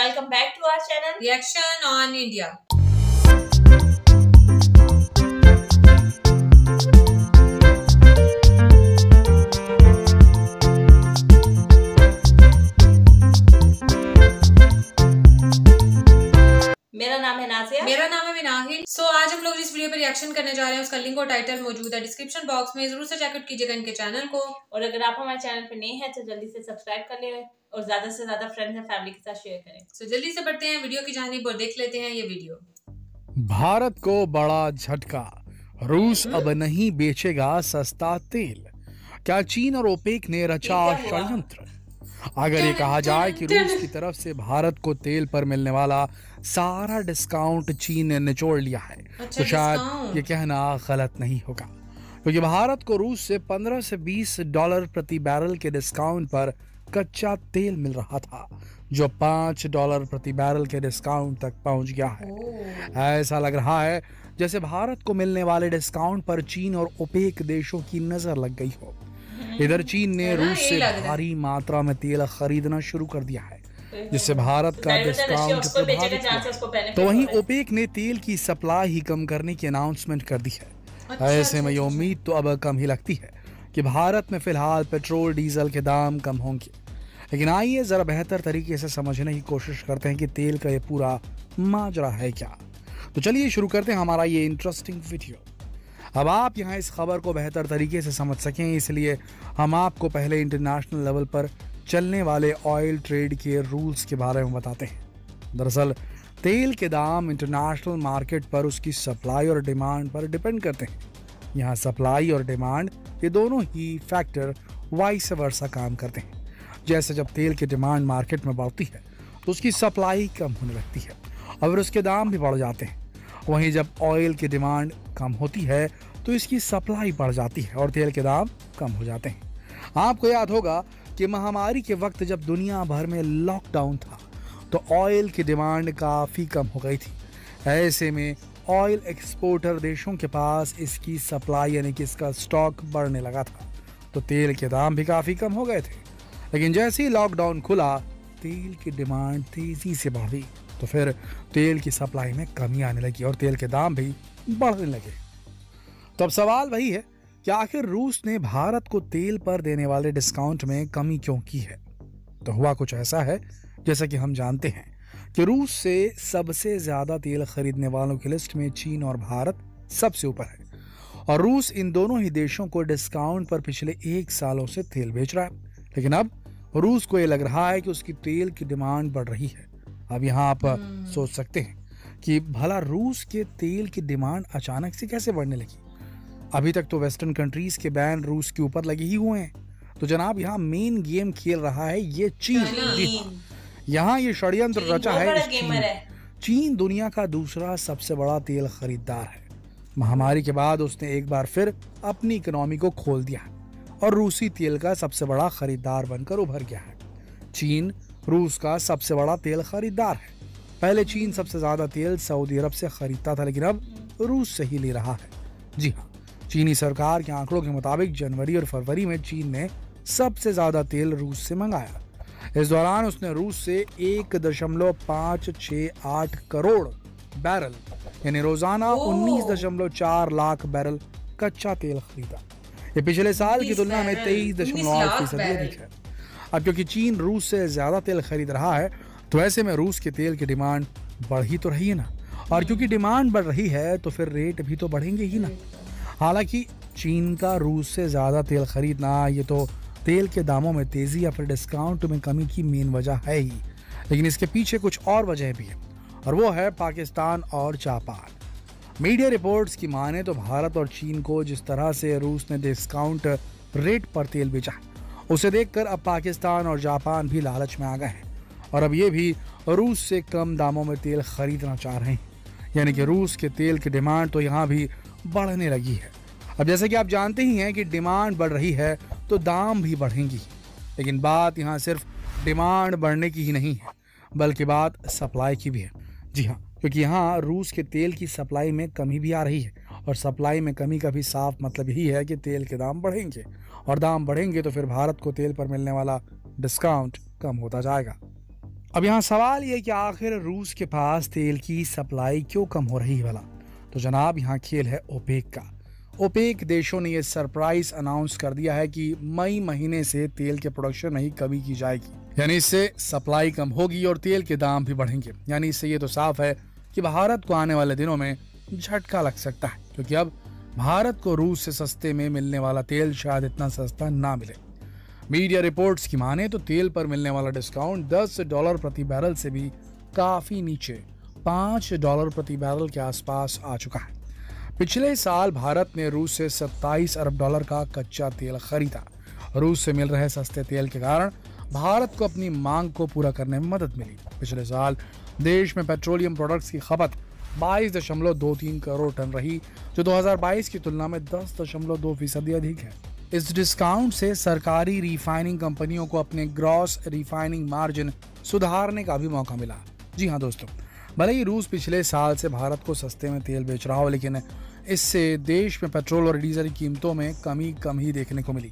welcome back to our channel Reaction on India. मेरा नाम है नाजिया। मेरा नाम है मिनाहिल। आज हम लोग जिस वीडियो पे रिएक्शन करने जा रहे हैं उसका लिंक और टाइटल मौजूद है डिस्क्रिप्शन बॉक्स में, जरूर से चेकआउट कीजिएगा इनके चैनल को। और अगर आप हमारे चैनल पे नए हैं तो जल्दी से सब्सक्राइब कर लें और ज्यादा से ज्यादा फ्रेंड्स एंड फैमिली के साथ शेयर करें। जल्दी से बढ़ते हैं वीडियो की जानिब और देख लेते हैं ये वीडियो। भारत को बड़ा झटका, रूस अब नहीं बेचेगा सस्ता तेल। क्या चीन और ओपेक ने रचा षड्यंत्र? अगर ये कहा जाए कि रूस की तरफ से भारत को तेल पर मिलने वाला सारा डिस्काउंट चीन ने निचोड़ लिया है, तो शायद ये कहना गलत नहीं होगा, क्योंकि भारत को रूस से 15 से 20 डॉलर प्रति बैरल के डिस्काउंट पर कच्चा तेल मिल रहा था, जो 5 डॉलर प्रति बैरल के डिस्काउंट तक पहुंच गया है। ऐसा लग रहा है जैसे भारत को मिलने वाले डिस्काउंट पर चीन और ओपेक देशों की नजर लग गई हो। इधर चीन ने रूस से भारी मात्रा में तेल खरीदना शुरू कर दिया है, जिससे भारत का डिस्काउंट प्रभावित हुआ। तो वहीं ओपेक ने तेल की सप्लाई ही कम करने की अनाउंसमेंट कर दी है। ऐसे में ये उम्मीद तो अब कम ही लगती है कि भारत में फिलहाल पेट्रोल डीजल के दाम कम होंगे। लेकिन आइए जरा बेहतर तरीके से समझने की कोशिश करते हैं कि तेल का ये पूरा माजरा है क्या। तो चलिए शुरू करते हैं हमारा ये इंटरेस्टिंग वीडियो। अब आप यहाँ इस खबर को बेहतर तरीके से समझ सकें, इसलिए हम आपको पहले इंटरनेशनल लेवल पर चलने वाले ऑयल ट्रेड के रूल्स के बारे में बताते हैं। दरअसल तेल के दाम इंटरनेशनल मार्केट पर उसकी सप्लाई और डिमांड पर डिपेंड करते हैं। यहाँ सप्लाई और डिमांड ये दोनों ही फैक्टर वाइस वर्सा काम करते हैं। जैसे जब तेल की डिमांड मार्केट में बढ़ती है तो उसकी सप्लाई कम होने लगती है और उसके दाम भी बढ़ जाते हैं। वहीं जब ऑयल की डिमांड कम होती है तो इसकी सप्लाई बढ़ जाती है और तेल के दाम कम हो जाते हैं। आपको याद होगा कि महामारी के वक्त जब दुनिया भर में लॉकडाउन था तो ऑयल की डिमांड काफ़ी कम हो गई थी। ऐसे में ऑयल एक्सपोर्टर देशों के पास इसकी सप्लाई यानी कि इसका स्टॉक बढ़ने लगा था, तो तेल के दाम भी काफ़ी कम हो गए थे। लेकिन जैसे ही लॉकडाउन खुला तेल की डिमांड तेज़ी से बढ़ी, तो फिर तेल की सप्लाई में कमी आने लगी और तेल के दाम भी बढ़ने लगे। तो अब सवाल वही है कि आखिर रूस ने भारत को तेल पर देने वाले डिस्काउंट में कमी क्यों की है। तो हुआ कुछ ऐसा है, जैसा कि हम जानते हैं कि रूस से सबसे ज्यादा तेल खरीदने वालों की लिस्ट में चीन और भारत सबसे ऊपर है और रूस इन दोनों ही देशों को डिस्काउंट पर पिछले 1 सालों से तेल बेच रहा है। लेकिन अब रूस को यह लग रहा है कि उसकी तेल की डिमांड बढ़ रही है। अब यहाँ आप सोच सकते हैं कि भला रूस के तेल की डिमांड अचानक से कैसे बढ़ने लगी। अभी तक तो वेस्टर्न कंट्रीज के बैन रूस के ऊपर लगे ही हुए हैं। तो जनाब यहाँ मेन गेम खेल रहा है ये चीन। यहाँ ये षड्यंत्र रचा है चीन दुनिया का दूसरा सबसे बड़ा तेल खरीदार है। महामारी के बाद उसने एक बार फिर अपनी इकोनॉमी को खोल दिया और रूसी तेल का सबसे बड़ा खरीदार बनकर उभर गया है। चीन रूस का सबसे बड़ा तेल खरीदार है। पहले चीन सबसे ज्यादा तेल सऊदी अरब से खरीदता था, लेकिन अब रूस से ही ले रहा है। जी हाँ, चीनी सरकार के आंकड़ों के मुताबिक जनवरी और फरवरी में चीन ने सबसे ज्यादा तेल रूस से मंगाया। इस दौरान उसने रूस से 1.568 करोड़ बैरल यानी रोजाना 19.4 लाख बैरल कच्चा तेल खरीदा। ये पिछले साल की तुलना में 23.8% अधिक है। अब क्योंकि चीन रूस से ज्यादा तेल खरीद रहा है, तो ऐसे में रूस के तेल की डिमांड बढ़ ही तो रही है ना, और क्योंकि डिमांड बढ़ रही है तो फिर रेट भी तो बढ़ेंगे ही ना। हालांकि चीन का रूस से ज्यादा तेल खरीदना ये तो तेल के दामों में तेजी या फिर डिस्काउंट में कमी की मेन वजह है ही, लेकिन इसके पीछे कुछ और वजह भी है, और वो है पाकिस्तान और जापान। मीडिया रिपोर्ट्स की माने तो भारत और चीन को जिस तरह से रूस ने डिस्काउंट रेट पर तेल बेचा है, उसे देखकर अब पाकिस्तान और जापान भी लालच में आ गए हैं और अब ये भी रूस से कम दामों में तेल खरीदना चाह रहे हैं। यानी कि रूस के तेल की डिमांड तो यहाँ भी बढ़ने लगी है। अब जैसे कि आप जानते ही हैं कि डिमांड बढ़ रही है तो दाम भी बढ़ेंगी, लेकिन बात यहाँ सिर्फ डिमांड बढ़ने की ही नहीं है, बल्कि बात सप्लाई की भी है। जी हाँ, क्योंकि यहाँ रूस के तेल की सप्लाई में कमी भी आ रही है और सप्लाई में कमी का भी साफ मतलब यही है कि तेल के दाम बढ़ेंगे और दाम बढ़ेंगे तो फिर भारत को तेल पर मिलने वाला डिस्काउंट कम होता जाएगा। अब यहाँ सवाल ये कि आखिर रूस के पास तेल की सप्लाई क्यों कम हो रही है भला? तो जनाब यहाँ खेल है ओपेक का। ओपेक देशों ने यह सरप्राइज अनाउंस कर दिया है कि मई महीने से तेल के प्रोडक्शन में ही कमी की जाएगी, यानी इससे सप्लाई कम होगी और तेल के दाम भी बढ़ेंगे। यानी इससे ये तो साफ है कि भारत को आने वाले दिनों में झटका लग सकता है, क्योंकि अब भारत को रूस से सस्ते में मिलने वाला तेल शायद इतना सस्ता ना मिले। मीडिया रिपोर्ट्स की माने तो तेल पर मिलने वाला डिस्काउंट $10 प्रति बैरल से भी काफी नीचे $5 प्रति बैरल के आसपास आ चुका है। पिछले साल भारत ने रूस से $27 अरब का कच्चा तेल खरीदा। रूस से मिल रहे सस्ते तेल के कारण भारत को अपनी मांग को पूरा करने में मदद मिली। पिछले साल देश में पेट्रोलियम प्रोडक्ट्स की खपत 22.23 करोड़ टन रही, जो 2022 की तुलना में 10.2% अधिक है। इस डिस्काउंट से सरकारी रिफाइनिंग कंपनियों को अपने ग्रॉस रिफाइनिंग मार्जिन सुधारने का भी मौका मिला। जी हाँ दोस्तों, भले ही रूस पिछले साल से भारत को सस्ते में तेल बेच रहा हो, लेकिन इससे देश में पेट्रोल और डीजल की कीमतों में कम ही देखने को मिली।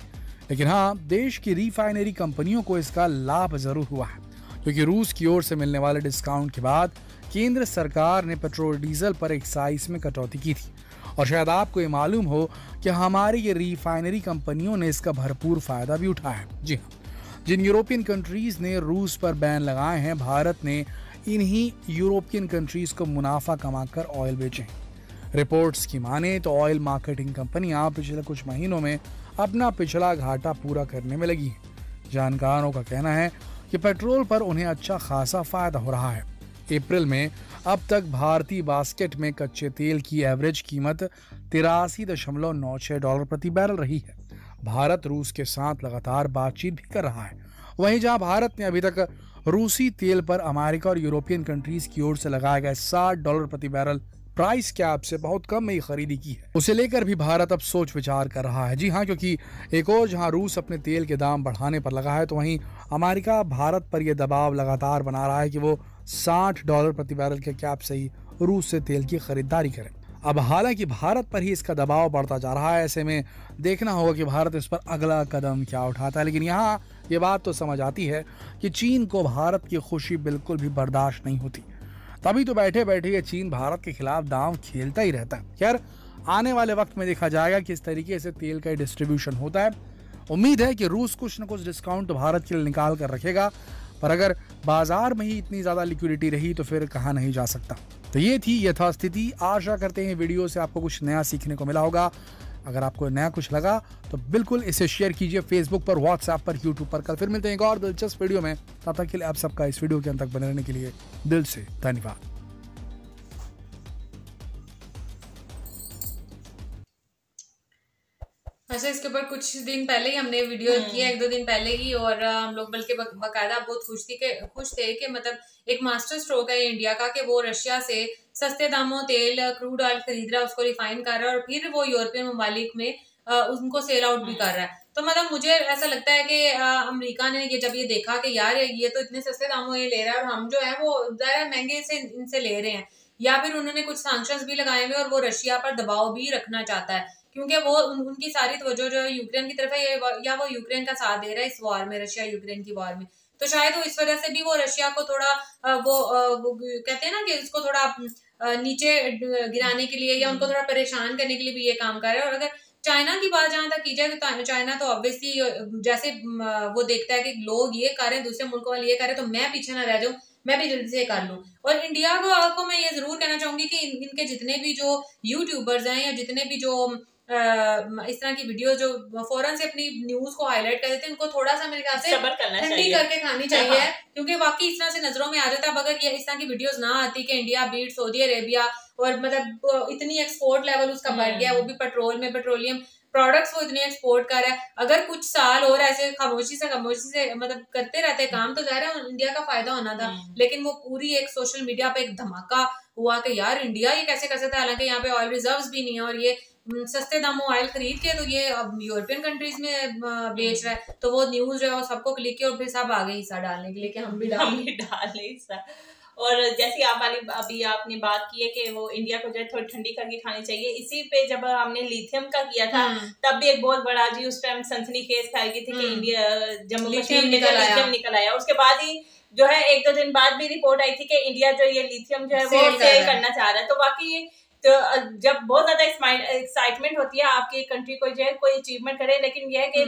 लेकिन हाँ, देश की रिफाइनरी कंपनियों को इसका लाभ जरूर हुआ है, क्योंकि रूस की ओर से मिलने वाले डिस्काउंट के बाद केंद्र सरकार ने पेट्रोल डीजल पर एक्साइज में कटौती की थी। और शायद आपको ये मालूम हो कि हमारी ये रिफाइनरी कंपनियों ने इसका भरपूर फायदा भी उठाया है। जी हाँ, जिन यूरोपियन कंट्रीज ने रूस पर बैन लगाए हैं, भारत ने इन्हीं यूरोपियन कंट्रीज को मुनाफा कमाकर ऑयल बेचे हैं। रिपोर्ट्स की माने तो ऑयल मार्केटिंग कंपनियां पिछले कुछ महीनों में अपना पिछला घाटा पूरा करने में लगी हैं। जानकारों का कहना है कि पेट्रोल पर उन्हें अच्छा खासा फायदा हो रहा है। अप्रैल में अब तक भारतीय बास्केट में कच्चे तेल की एवरेज कीमत $83.96 प्रति बैरल रही है। भारत रूस के साथ लगातार बातचीत भी कर रहा है। वहीं जहां भारत ने अभी तक रूसी तेल पर अमेरिका और यूरोपियन कंट्रीज की ओर से लगाए गए $60 प्रति बैरल प्राइस कैप से बहुत कम में ही खरीदी की है, उसे लेकर भी भारत अब सोच विचार कर रहा है। जी हाँ, क्योंकि एक और जहां रूस अपने तेल के दाम बढ़ाने पर लगा है, तो वहीं अमेरिका भारत पर यह दबाव लगातार बना रहा है कि वो $60 प्रति बैरल के कैप से ही रूस से तेल की खरीदारी करे। अब हालांकि भारत पर ही इसका दबाव बढ़ता जा रहा है, ऐसे में देखना होगा कि भारत इस पर अगला कदम क्या उठाता है। लेकिन यहाँ ये बात तो समझ आती है कि चीन को भारत की खुशी बिल्कुल भी बर्दाश्त नहीं होती, तभी तो बैठे बैठे ये चीन भारत के खिलाफ दांव खेलता ही रहता है। खैर, आने वाले वक्त में देखा जाएगा कि इस तरीके से तेल का डिस्ट्रीब्यूशन होता है। उम्मीद है कि रूस कुछ न कुछ डिस्काउंट तो भारत के लिए निकाल कर रखेगा, पर अगर बाजार में ही इतनी ज्यादा लिक्विडिटी रही तो फिर कहाँ नहीं जा सकता। तो ये थी यथास्थिति। आशा करते हैं वीडियो से आपको कुछ नया सीखने को मिला होगा। अगर आपको नया कुछ लगा तो बिल्कुल इसे शेयर कीजिए फेसबुक पर, व्हाट्सएप पर, यूट्यूब पर। कल फिर मिलते हैं एक और दिलचस्प वीडियो में। तब तक के लिए आप सबका इस वीडियो के अंत तक बने रहने के लिए दिल से धन्यवाद। अच्छा, इसके ऊपर कुछ दिन पहले ही हमने वीडियो किया, 1-2 दिन पहले ही, और हम लोग बल्कि बाकायदा बहुत खुश थे कि मतलब एक मास्टर स्ट्रोक है इंडिया का कि वो रशिया से सस्ते दामों तेल क्रूड ऑयल खरीद रहा है, उसको रिफाइन कर रहा है और फिर वो यूरोपियन ममालिक में उनको सेल आउट भी कर रहा है। तो मतलब मुझे ऐसा लगता है कि अमेरिका ने जब ये देखा कि यार ये तो इतने सस्ते दामों ये ले रहा है और हम जो है वो ज़्यादा महंगे से इनसे ले रहे हैं, या फिर उन्होंने कुछ सैंक्शंस भी लगाए हुए और वो रशिया पर दबाव भी रखना चाहता है, क्योंकि वो उनकी सारी तवज्जो जो है यूक्रेन की तरफ है, या वो यूक्रेन का साथ दे रहा है इस वॉर में, रशिया यूक्रेन की वॉर में। तो शायद वो इस वजह से भी वो रशिया को थोड़ा वो कहते हैं ना कि उसको थोड़ा नीचे गिराने के लिए या उनको थोड़ा परेशान करने के लिए भी ये काम कर रहा है। और अगर चाइना की बात जहां तक की जाए तो चाइना तो ऑब्वियसली जैसे वो देखता है कि लोग ये कर रहे हैं, दूसरे मुल्कों वाले ये कर रहे हैं, तो मैं पीछे ना रह जाऊं, मैं भी जल्दी से कर लूं। और इंडिया को मैं ये जरूर कहना चाहूंगी कि इनके जितने भी जो यूट्यूबर्स हैं या जितने भी जो इस तरह की वीडियो जो फौरन से अपनी न्यूज को हाईलाइट कर देते हैं, उनको थोड़ा सा मेरे ख्याल से ठंडी करके खानी चाहिए, क्योंकि वाकई इस तरह से नजरों में आ जाता है। अगर ये इस तरह की वीडियोस ना आती कि इंडिया बीट सऊदी अरेबिया और मतलब इतनी एक्सपोर्ट लेवल उसका बढ़ गया, वो भी पेट्रोल में, पेट्रोलियम प्रोडक्ट्स वो इतने एक्सपोर्ट कर रहा है, अगर कुछ साल और ऐसे खामोशी से मतलब करते रहते काम, तो ज़ाहिर है इंडिया का फायदा होना था। लेकिन वो पूरी एक सोशल मीडिया पे एक धमाका हुआ कि यार इंडिया ये कैसे कर सकता है, हालांकि यहाँ पे ऑयल रिजर्व्स भी नहीं है और ये सस्ते दामों ऑयल खरीद के तो ये अब यूरोपियन कंट्रीज में बेच रहा है। तो वो न्यूज जो है वो सबको क्लिक किया और फिर सब आगे हिस्सा डालने के लिए कि हम भी डाले हिस्सा। और जैसी आप वाली अभी आपने बात की है कि वो इंडिया को जो है थोड़ी ठंडी करके खानी चाहिए, इसी पे जब हमने लिथियम का किया था तब भी एक बहुत बड़ा जी उस टाइम सनसनीखेज फैल गई थी कि इंडिया जम्मू कश्मीर में लिथियम निकल आया। उसके बाद ही जो है 1-2 दिन बाद भी रिपोर्ट आई थी कि इंडिया जो ये लिथियम जो है वो सेल करना चाह रहा है। तो वाकई तो जब बहुत ज्यादा एक्साइटमेंट होती है आपकी कंट्री को जो है कोई अचीवमेंट करे, लेकिन यह है कि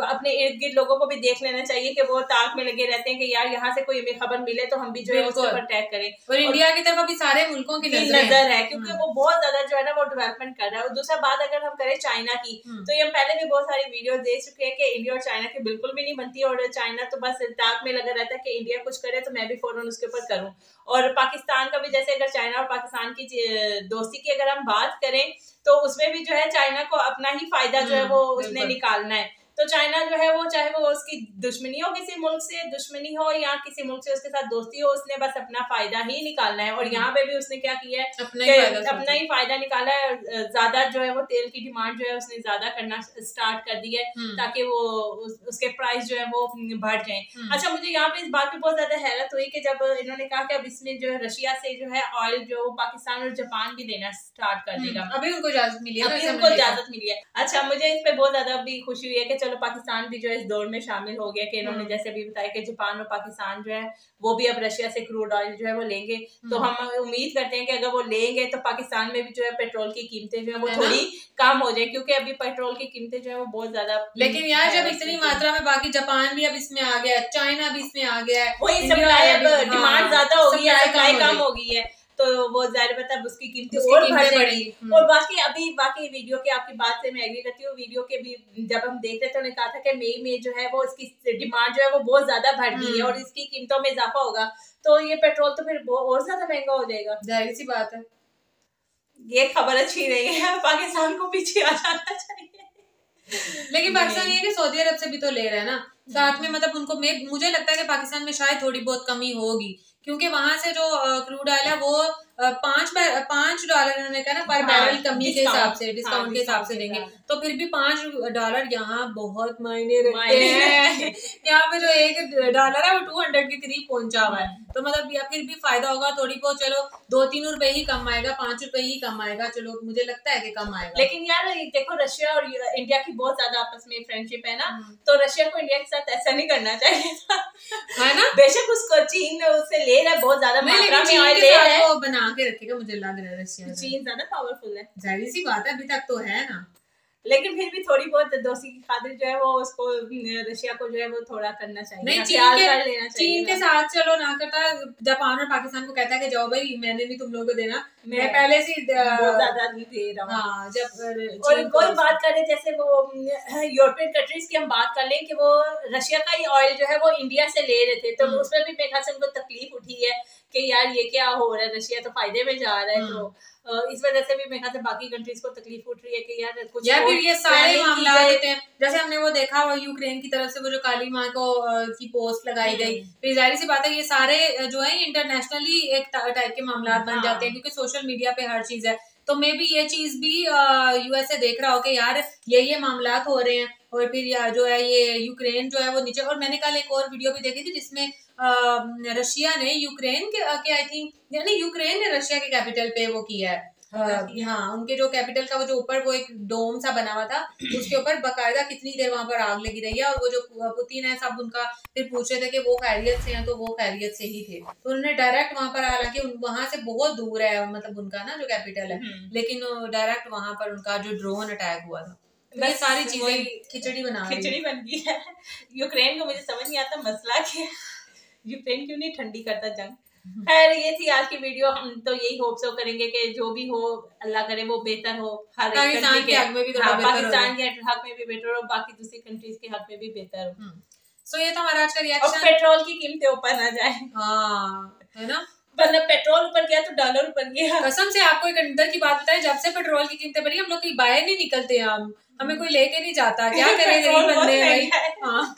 अपने इर्द गिर्द लोगों को भी देख लेना चाहिए कि वो ताक में लगे रहते हैं कि यार यहाँ से कोई हमें खबर मिले तो हम भी जो है उसके ऊपर अटैक करें। और इंडिया की तरफ अभी सारे मुल्कों की नजर है क्योंकि वो बहुत ज्यादा जो है ना वो डेवलपमेंट कर रहा है। और दूसरा बात अगर हम करें चाइना की, तो ये हम पहले भी बहुत सारी वीडियो देख चुके हैं कि इंडिया और चाइना की बिल्कुल भी नहीं बनती, और चाइना तो बस ताक में लगा रहता है कि इंडिया कुछ करे तो मैं भी फौरन उसके ऊपर करूं। और पाकिस्तान का भी जैसे अगर चाइना और पाकिस्तान की दोस्ती की अगर हम बात करें तो उसमें भी जो है चाइना को अपना ही फायदा जो है वो उसने निकालना है। तो चाइना जो है वो चाहे वो उसकी दुश्मनी हो, किसी मुल्क से दुश्मनी हो या किसी मुल्क से उसके साथ दोस्ती हो, उसने बस अपना फायदा ही निकालना है। और यहाँ पे भी उसने क्या किया है, अपना ही फायदा निकाला है। ज्यादा जो है वो तेल की डिमांड जो है उसने ज्यादा करना स्टार्ट कर दी है ताकि वो उसके प्राइस जो है वो बढ़ जाए। अच्छा, मुझे यहाँ पे इस बात पे बहुत ज्यादा हैरत हुई कि जब इन्होंने कहा कि अब इसमें जो है रशिया से जो है ऑयल जो पाकिस्तान और जापान भी देना स्टार्ट कर देगा। अभी उनको इजाजत मिली है, अभी उनको इजाजत मिली है। अच्छा, मुझे इस पे बहुत ज्यादा भी खुशी हुई है कि चलो पाकिस्तान भी जो है इस दौर में शामिल हो गया कि इन्होंने जैसे अभी बताया कि जापान और पाकिस्तान जो है वो भी अब रशिया से क्रूड ऑयल जो है वो लेंगे। तो हम उम्मीद करते हैं कि अगर वो लेंगे तो पाकिस्तान में भी जो है पेट्रोल की कीमतें जो है वो थोड़ी कम हो जाए, क्योंकि अभी पेट्रोल की कीमतें जो है वो बहुत ज्यादा। लेकिन यार जब इतनी मात्रा में बाकी जापान भी अब इसमें आ गया है, चाइना भी इसमें आ गया है, वही सप्लाई अब डिमांड ज्यादा होगी है, सप्लाई कम हो गई है, तो वो जाहिर बात है उसकी कीमतें और बढ़ेगी। और बाकी वीडियो के आपकी बात से मैं एग्री करती हूँ। वीडियो के भी जब हम देख रहे थे उन्होंने कहा था कि मई में जो है वो इसकी डिमांड जो है वो बहुत ज्यादा बढ़ गई है और इसकी कीमतों में इजाफा होगा, तो ये पेट्रोल तो फिर और ज्यादा महंगा हो जाएगा। जाहिर सी बात है, ये खबर अच्छी नहीं है, पाकिस्तान को पीछे आ जाना चाहिए। लेकिन पाकिस्तान ये कि सऊदी अरब से भी तो ले रहा है ना साथ में, मतलब उनको मुझे लगता है कि पाकिस्तान में शायद थोड़ी बहुत कमी होगी, क्योंकि वहां से जो क्रूड ऑयल है वो $5 इन्होंने कहा ना पर बैरल कमी के हिसाब से, डिस्काउंट के हिसाब से देंगे, तो फिर भी $5 यहाँ बहुत मायने रखते हैं। यहाँ पे जो $1 है वो 200 के करीब पहुंचा हुआ है, तो मतलब या फिर भी फायदा होगा थोड़ी बहुत। चलो 2-3 रुपए ही कम आएगा, 5 रुपए ही कम आएगा, चलो मुझे लगता है कि कम आएगा। लेकिन यार देखो रशिया और इंडिया की बहुत ज्यादा आपस में फ्रेंडशिप है ना, तो रशिया को इंडिया के साथ ऐसा नहीं करना चाहिए था, है ना। बेशक उसको चीन उससे ले रहा है बहुत ज्यादा मात्रा में ऑयल ले रहा है, वो बना के रखेगा मुझे लग रहा है रशिया। चीन ज्यादा पावरफुल है, जाहिर सी बात है, अभी तक तो है ना, लेकिन फिर भी थोड़ी बहुत दोस्ती की खातिर जो है वो उसको रशिया को जो है वो थोड़ा करना चाहिए। नहीं, चीन के साथ चलो ना करता, जापान और पाकिस्तान को कहता है कि जाओ भाई मैंने भी तुम लोगों को देना, मैं पहले से बहुत ज्यादा दे रहा हूँ। हाँ, जब और कोई बात करें जैसे वो यूरोपियन कंट्रीज की हम बात कर लें कि वो रशिया का ही ऑयल जो है वो इंडिया से ले रहे थे, तो उसमें भी मेरे ख्याल से उनको तकलीफ उठी है कि यार ये क्या हो रहा है, रशिया तो फायदे में जा रहा है, तो इस वजह से भी मेरे ख्याल से बाकी कंट्रीज को तकलीफ उठ रही है कि यार कुछ या फिर ये सारे मामला होते हैं। जैसे हमने वो देखा वो यूक्रेन की तरफ से वो जो काली माँ को की पोस्ट लगाई गई, फिर जाहिर सी बात है ये सारे जो है इंटरनेशनली एक टाइप के मामला बन जाते हैं, क्योंकि सोशल मीडिया पे हर चीज है। तो मे बी ये चीज भी यूएसए देख रहा हो कि यार ये मामला हो रहे हैं, और फिर जो है ये यूक्रेन जो है वो नीचे। और मैंने कल एक और वीडियो भी देखी थी जिसमें रशिया ने यूक्रेन के आई थिंक, यानी यूक्रेन ने रशिया के कैपिटल पे वो किया है, हाँ उनके जो कैपिटल का वो जो ऊपर वो एक डोम सा बना हुआ था उसके ऊपर बकायदा कितनी देर वहां पर आग लगी रही है। और वो जो पुतिन है सब उनका फिर पूछ रहे थे कि वो खैरियत से हैं, तो वो खैरियत से ही थे, तो उन्होंने डायरेक्ट वहां पर, हालांकि वहां से बहुत दूर है मतलब उनका ना जो कैपिटल है, लेकिन डायरेक्ट वहां पर उनका जो ड्रोन अटैक हुआ था। ये सारी चीजें खिचड़ी बन गई है। यूक्रेन को मुझे समझ नहीं आता मसला क्या, यूक्रेन क्यों नहीं ठंडी करता जंग। खैर ये थी आज की वीडियो, हम तो यही होप सो करेंगे कि जो भी हो अल्लाह करे वो बेहतर हो, हर पाकिस्तान के हक में भी पाकिस्तान के हक में भी बेहतर हो, बाकी दूसरी कंट्रीज के हक में भी बेहतर हो। सो ये था हमारा आज का रिएक्शन। और पेट्रोल की कीमतें ऊपर ना जाए, हाँ है ना, मतलब पेट्रोल ऊपर गया तो डॉलर ऊपर गया। कसम से आपको एक अंदर की बात बताएं, जब से पेट्रोल की कीमतें बढ़ी हम लोग कहीं बाहर नहीं निकलते हैं, हमें कोई लेके नहीं जाता, क्या करें गरीब बंदे भाई। हाँ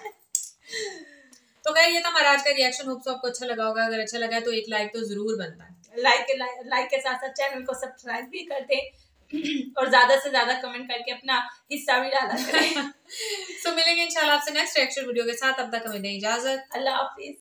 तो खैर ये था हमारा आज का रिएक्शन, होप सो आपको अच्छा लगा होगा। अगर अच्छा लगा है तो एक लाइक तो जरूर बनता है, लाइक के साथ साथ चैनल को सब्सक्राइब भी कर दें और ज्यादा से ज्यादा कमेंट करके अपना हिस्सा भी डाला करें। सो मिलेंगे इंशाल्लाह आपसे नेक्स्ट रिएक्शन वीडियो के साथ, तब तक हमें दें इजाजत, अल्लाह हाफिज।